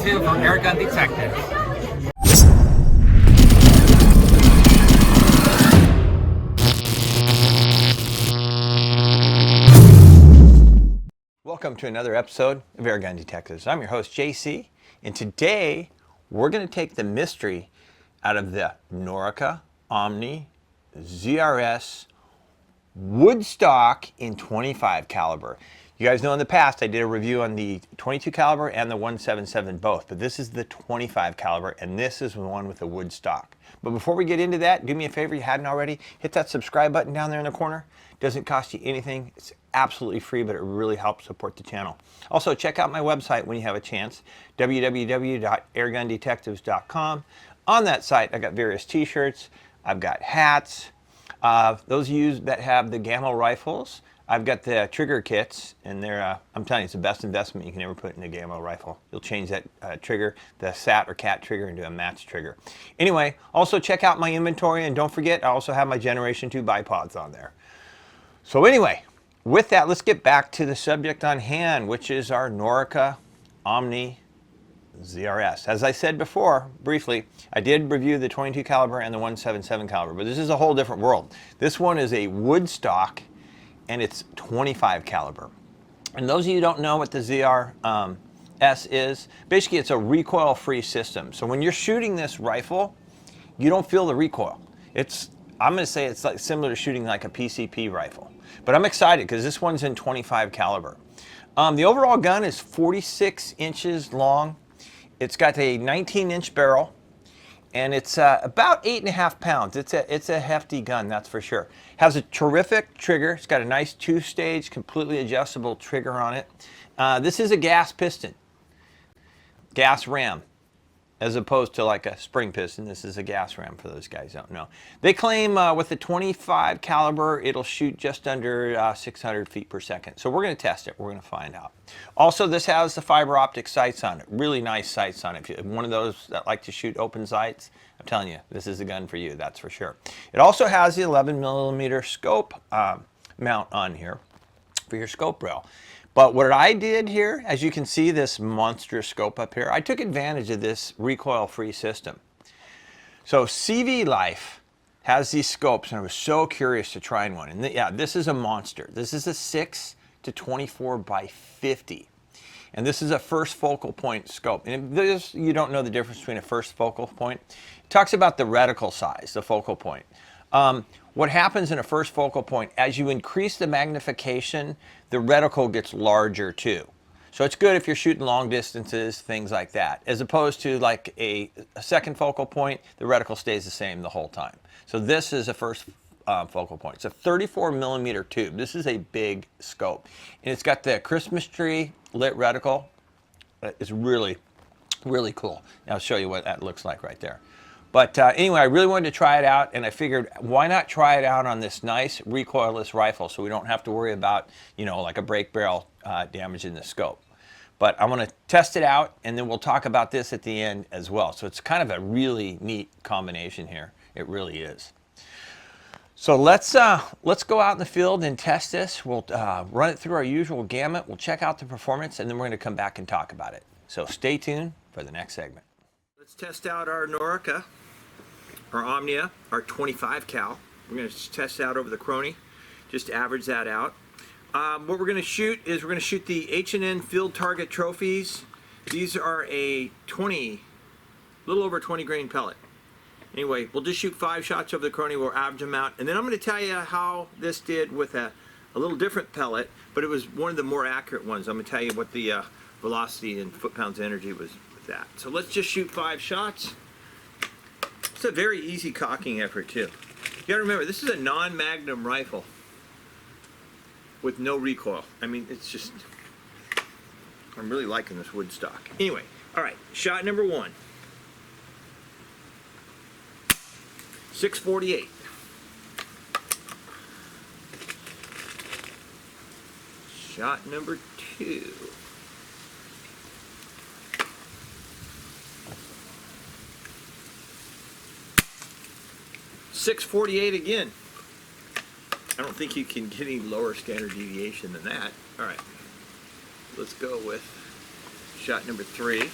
2 for Airgun Detectives. Welcome to another episode of Airgun Detectives. I'm your host, JC, and today we're going to take the mystery out of the Norica Omnia ZRS woodstock in 25 caliber. You guys know in the past I did a review on the 22 caliber and the 177 both, but this is the 25 caliber and this is the one with the woodstock. But before we get into that, do me a favor, you hadn't already, hit that subscribe button down there in the corner. It doesn't cost you anything. It's absolutely free, but it really helps support the channel. Also, check out my website when you have a chance, www.airgundetectives.com. On that site, I got various t-shirts, I've got hats. Those of you that have the Gamma rifles, I've got the trigger kits, and they're, I'm telling you, it's the best investment you can ever put in a Gamma rifle. You'll change that trigger, the SAT or CAT trigger, into a match trigger. Anyway, also check out my inventory, and don't forget, I also have my Generation 2 bipods on there. So anyway, with that, let's get back to the subject on hand, which is our Norica Omnia ZRS. As I said before, briefly, I did review the 22 caliber and the 177 caliber, but this is a whole different world. This one is a woodstock, and it's 25 caliber. And those of you who don't know what the ZRS is, basically it's a recoil-free system. So when you're shooting this rifle, you don't feel the recoil. I'm going to say it's like similar to shooting like a PCP rifle. But I'm excited because this one's in 25 caliber. The overall gun is 46 inches long. It's got a 19-inch barrel, and it's about 8.5 pounds. It's a hefty gun, that's for sure. Has a terrific trigger. It's got a nice two-stage, completely adjustable trigger on it. This is a gas piston, gas ram, as opposed to like a spring piston. This is a gas ram for those guys who don't know. They claim with the 25 caliber, it'll shoot just under 600 feet per second. So we're going to test it. We're going to find out. Also, this has the fiber optic sights on it. Really nice sights on it. If you're one of those that like to shoot open sights, I'm telling you, this is a gun for you, that's for sure. It also has the 11mm scope mount on here for your scope rail. But what I did here, as you can see this monstrous scope up here, I took advantage of this recoil-free system. So CVLIFE has these scopes, and I was so curious to try one. And yeah, this is a monster. This is a 6 to 24 by 50. And this is a first focal point scope. And if you don't know the difference between a first focal point, it talks about the reticle size, the focal point. What happens in a first focal point, as you increase the magnification, the reticle gets larger too. So it's good if you're shooting long distances, things like that. As opposed to like a second focal point, the reticle stays the same the whole time. So this is a first focal point. It's a 34mm tube. This is a big scope. And it's got the Christmas tree lit reticle. It's really, really cool. I'll show you what that looks like right there. But anyway, I really wanted to try it out, and I figured, why not try it out on this nice recoilless rifle so we don't have to worry about, you know, like a break barrel damage in the scope. But I'm going to test it out, and then we'll talk about this at the end as well. So it's kind of a really neat combination here. It really is. So let's go out in the field and test this. We'll run it through our usual gamut. We'll check out the performance, and then we're going to come back and talk about it. So stay tuned for the next segment. Let's test out our Norica, our Omnia, our 25 cal. We're going to test it out over the Crony, just to average that out. What we're going to shoot is we're going to shoot the H&N Field Target Trophies. These are a little over 20 grain pellet. Anyway, we'll just shoot 5 shots over the Crony. We'll average them out, and then I'm going to tell you how this did with a little different pellet, but it was one of the more accurate ones. I'm going to tell you what the velocity and foot-pounds of energy was with that. So let's just shoot 5 shots. It's a very easy cocking effort too. You gotta remember, this is a non-magnum rifle with no recoil. I mean, it's just, I'm really liking this woodstock. Anyway, all right, shot number 1. 648. Shot number 2. 648 again. I don't think you can get any lower standard deviation than that. All right, let's go with shot number 3.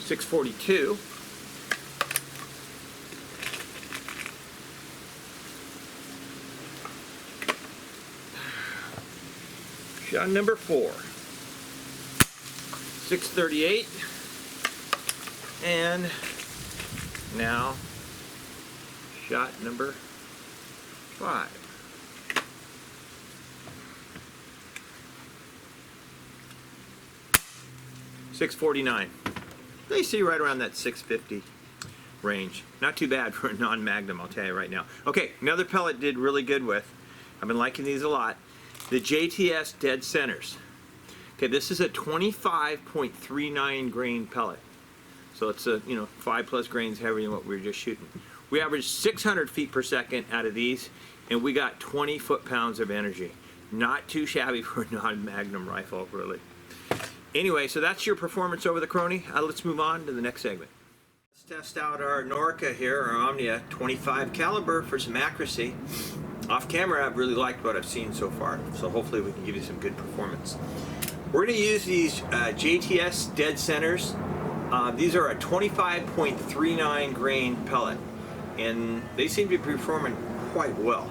642. Shot number 4. 638. And now shot number 5. 649. They see right around that 650 range. Not too bad for a non-magnum, I'll tell you right now. Okay, another pellet did really good with. I've been liking these a lot. The JTS Dead Centers. Okay, this is a 25.39 grain pellet. So it's a, 5+ grains heavier than what we were just shooting. We averaged 600 feet per second out of these, and we got 20 foot-pounds of energy. Not too shabby for a non-magnum rifle, really. Anyway, so that's your performance over the Crony. Let's move on to the next segment. Let's test out our Norica here, our Omnia 25 caliber for some accuracy. Off camera, I've really liked what I've seen so far, so hopefully we can give you some good performance. We're going to use these JTS Dead Centers. These are a 25.39 grain pellet, and they seem to be performing quite well.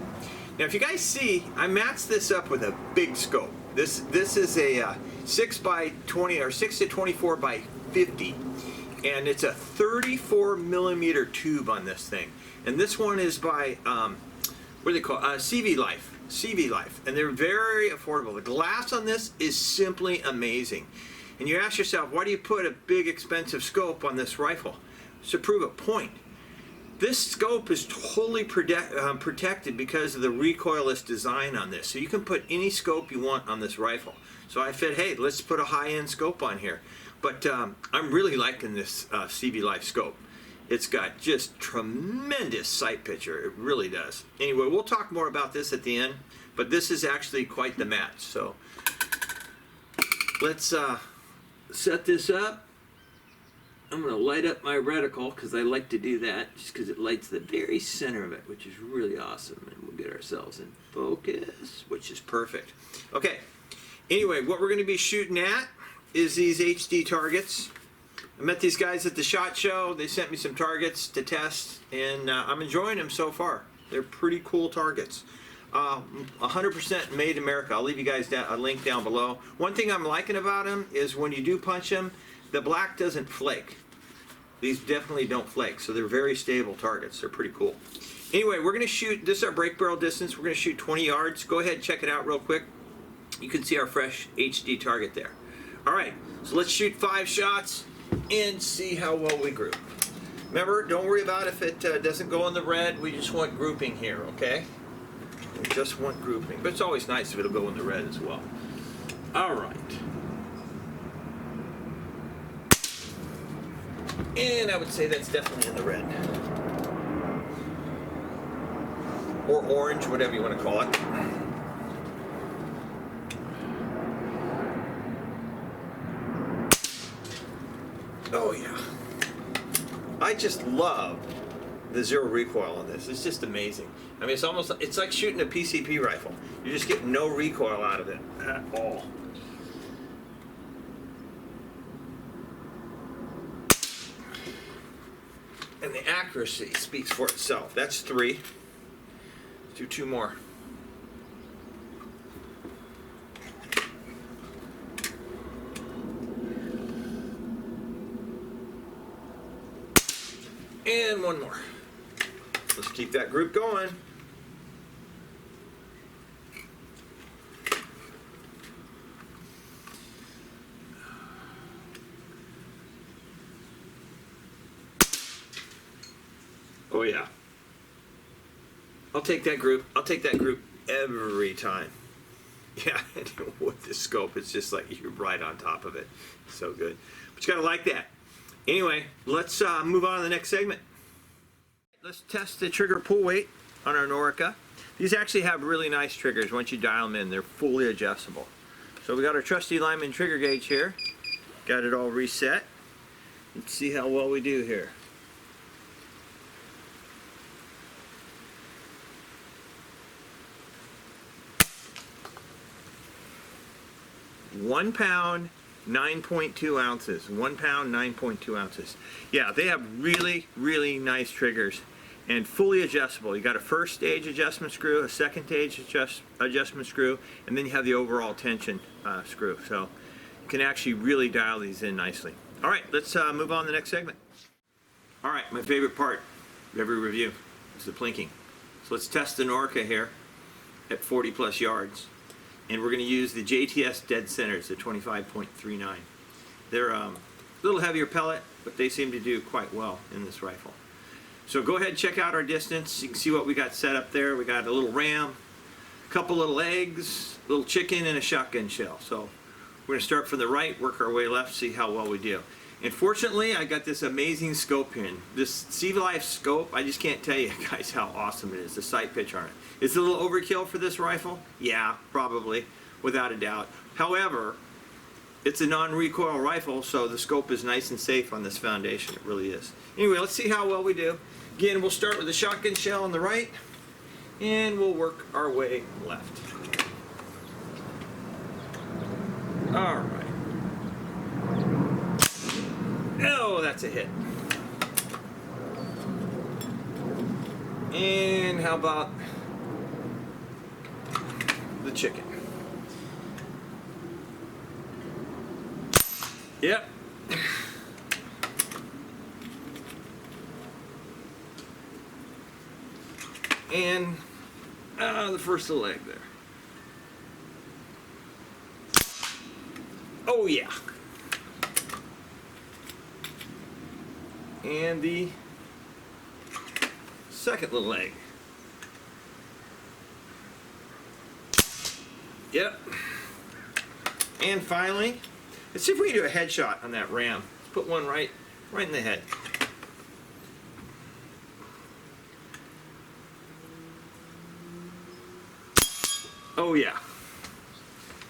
Now, if you guys see, I matched this up with a big scope. This is a 6 by 20 or 6 to 24 by 50, and it's a 34 millimeter tube on this thing. And this one is by what do they call it? CVLIFE, and they're very affordable. The glass on this is simply amazing. And you ask yourself, why do you put a big expensive scope on this rifle? It's to prove a point. This scope is totally protected because of the recoilless design on this. So you can put any scope you want on this rifle. So I said, hey, let's put a high-end scope on here. But I'm really liking this CVLIFE scope. It's got just tremendous sight picture. It really does. Anyway, we'll talk more about this at the end, but this is actually quite the match. So let's set this up. I'm going to light up my reticle because I like to do that just because it lights the very center of it, which is really awesome. And we'll get ourselves in focus, which is perfect. Okay, anyway, what we're going to be shooting at is these HD targets. I met these guys at the SHOT Show. They sent me some targets to test, and I'm enjoying them so far. They're pretty cool targets. 100% made in America. I'll leave you guys a link down below. One thing I'm liking about them is when you do punch them, the black doesn't flake. These definitely don't flake, so they're very stable targets. They're pretty cool. Anyway, we're going to shoot, this is our break barrel distance. We're going to shoot 20 yards. Go ahead and check it out real quick. You can see our fresh HD target there. All right, so let's shoot 5 shots and see how well we group. Remember, don't worry about if it doesn't go in the red. We just want grouping here, okay? We just want grouping. But it's always nice if it'll go in the red as well. All right. And I would say that's definitely in the red. Or orange, whatever you want to call it. Oh yeah. I just love the zero recoil on this. It's just amazing. I mean, it's like shooting a PCP rifle. You just get no recoil out of it at all. And the accuracy speaks for itself. That's 3. Let's do 2 more. And 1 more. Let's keep that group going. Oh yeah. I'll take that group. I'll take that group every time. Yeah, with the scope, it's just like you're right on top of it. So good. But you gotta like that. Anyway, let's move on to the next segment. Let's test the trigger pull weight on our Norica. These actually have really nice triggers. Once you dial them in, they're fully adjustable. So we got our trusty Lyman trigger gauge here. Got it all reset. Let's see how well we do here. 1 pound, 9.2 ounces, 1 pound, 9.2 ounces. Yeah, they have really, really nice triggers and fully adjustable. You got a first stage adjustment screw, a second stage adjustment screw, and then you have the overall tension screw. So you can actually really dial these in nicely. All right, let's move on to the next segment. All right, my favorite part of every review is the plinking. So let's test the Norica here at 40 plus yards. And we're going to use the JTS dead centers at 25.39. They're a little heavier pellet, but they seem to do quite well in this rifle. So go ahead and check out our distance. You can see what we got set up there. We got a little ram, a couple little eggs, a little chicken, and a shotgun shell. So we're going to start from the right, work our way left, see how well we do. And fortunately, I got this amazing scope in. This CVLIFE Scope, I just can't tell you guys how awesome it is, the sight pitch on it. Is it a little overkill for this rifle? Yeah, probably, without a doubt. However, it's a non-recoil rifle, so the scope is nice and safe on this foundation. It really is. Anyway, let's see how well we do. Again, we'll start with the shotgun shell on the right, and we'll work our way left. All right. Oh, that's a hit. And how about the chicken? Yep. And the first little egg there. Oh yeah. And the second little egg. Yep. And finally, let's see if we can do a headshot on that ram. Let's put one right in the head. Oh yeah.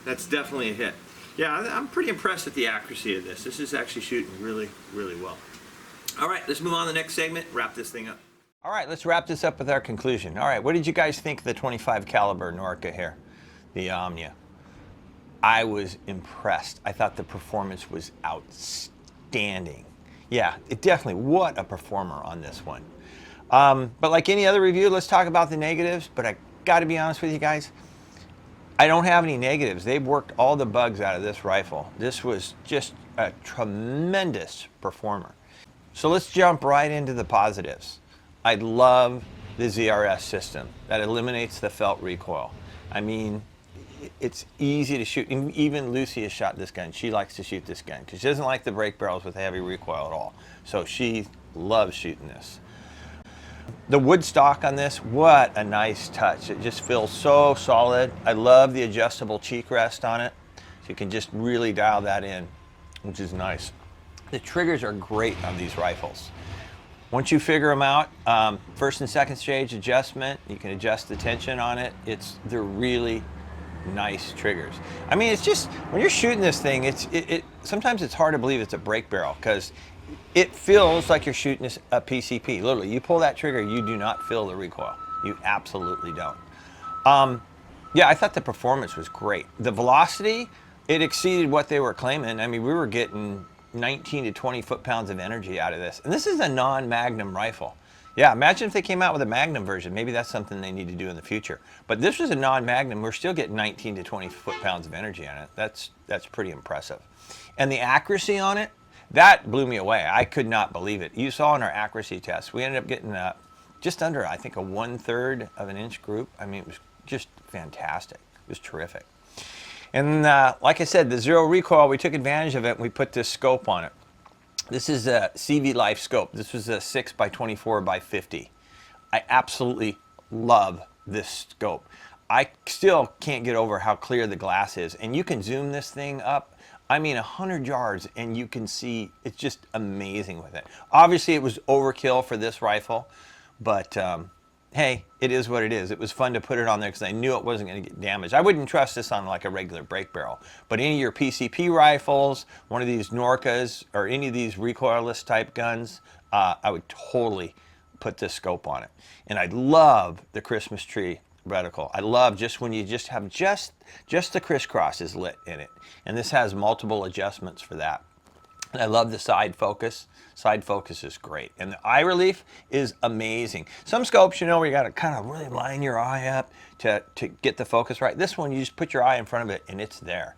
That's definitely a hit. Yeah, I'm pretty impressed with the accuracy of this. This is actually shooting really, really well. All right, let's move on to the next segment, wrap this thing up. All right, let's wrap this up with our conclusion. All right, what did you guys think of the 25 caliber Norica here, the Omnia? I was impressed. I thought the performance was outstanding. Yeah, it definitely, what a performer on this one. But like any other review, let's talk about the negatives, but I gotta be honest with you guys, I don't have any negatives. They've worked all the bugs out of this rifle. This was just a tremendous performer. So let's jump right into the positives. I love the ZRS system. That eliminates the felt recoil. I mean, it's easy to shoot. Even Lucy has shot this gun. She likes to shoot this gun because she doesn't like the break barrels with heavy recoil at all. So she loves shooting this. The wood stock on this, what a nice touch. It just feels so solid. I love the adjustable cheek rest on it. So you can just really dial that in, which is nice. The triggers are great on these rifles. Once you figure them out, first and second stage adjustment, you can adjust the tension on it. They're really nice triggers. I mean, it's just, when you're shooting this thing, sometimes it's hard to believe it's a break barrel because it feels like you're shooting a PCP. Literally, you pull that trigger, you do not feel the recoil. You absolutely don't. Yeah, I thought the performance was great. The velocity, it exceeded what they were claiming. I mean, we were getting 19 to 20 foot-pounds of energy out of this. And this is a non-Magnum rifle. Yeah, imagine if they came out with a Magnum version. Maybe that's something they need to do in the future. But this was a non-Magnum. We're still getting 19 to 20 foot-pounds of energy on it. That's pretty impressive. And the accuracy on it, that blew me away. I could not believe it. You saw in our accuracy test, we ended up getting just under, I think, a 1/3 of an inch group. I mean, it was just fantastic. It was terrific. And like I said, the zero recoil, we took advantage of it and we put this scope on it. This is a CVLIFE Scope. This was a 6x24x50. I absolutely love this scope. I still can't get over how clear the glass is. And you can zoom this thing up, I mean 100 yards, and you can see it's just amazing with it. Obviously it was overkill for this rifle, but hey, it is what it is. It was fun to put it on there because I knew it wasn't going to get damaged. I wouldn't trust this on like a regular break barrel, but any of your PCP rifles, one of these Noricas, or any of these recoilless type guns, I would totally put this scope on it. And I love the Christmas tree reticle. I love just when you just have just the crisscross is lit in it. And this has multiple adjustments for that. And I love the side focus. Side focus is great. And the eye relief is amazing. Some scopes, you know, where you got to kind of really line your eye up to get the focus right. This one, you just put your eye in front of it and it's there.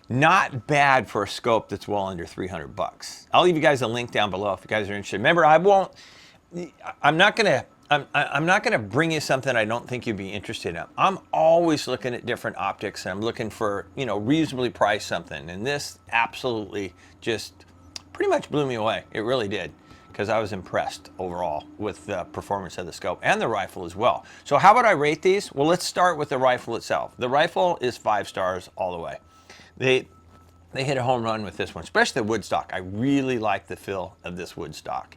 Not bad for a scope that's well under 300 bucks. I'll leave you guys a link down below if you guys are interested. Remember, I'm not gonna bring you something I don't think you'd be interested in. I'm always looking at different optics and I'm looking for, you know, reasonably priced something. And this absolutely just pretty much blew me away. It really did, because I was impressed overall with the performance of the scope and the rifle as well. So how would I rate these? Well, let's start with the rifle itself. The rifle is 5 stars all the way. They hit a home run with this one, especially the wood stock. I really like the feel of this wood stock.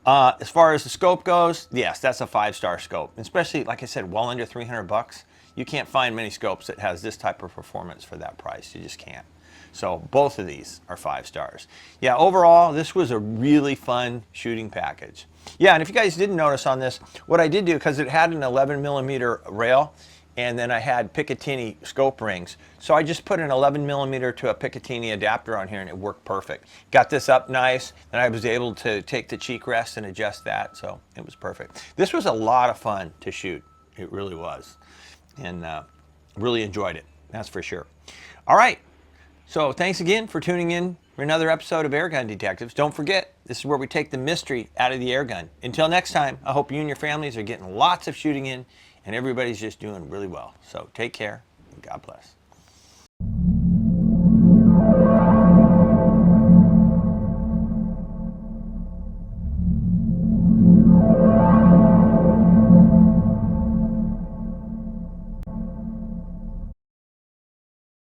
As far as the scope goes, yes, that's a 5-star scope. Especially, like I said, well under 300 bucks. You can't find many scopes that has this type of performance for that price. You just can't. So both of these are 5 stars. Yeah, overall, this was a really fun shooting package. Yeah, and if you guys didn't notice on this, what I did do, because it had an 11mm rail, and then I had Picatinny scope rings. So I just put an 11mm to a Picatinny adapter on here and it worked perfect. Got this up nice, and I was able to take the cheek rest and adjust that, so it was perfect. This was a lot of fun to shoot. It really was. And really enjoyed it, that's for sure. All right, so thanks again for tuning in for another episode of Airgun Detectives. Don't forget, this is where we take the mystery out of the airgun. Until next time, I hope you and your families are getting lots of shooting in and everybody's just doing really well. So take care and God bless.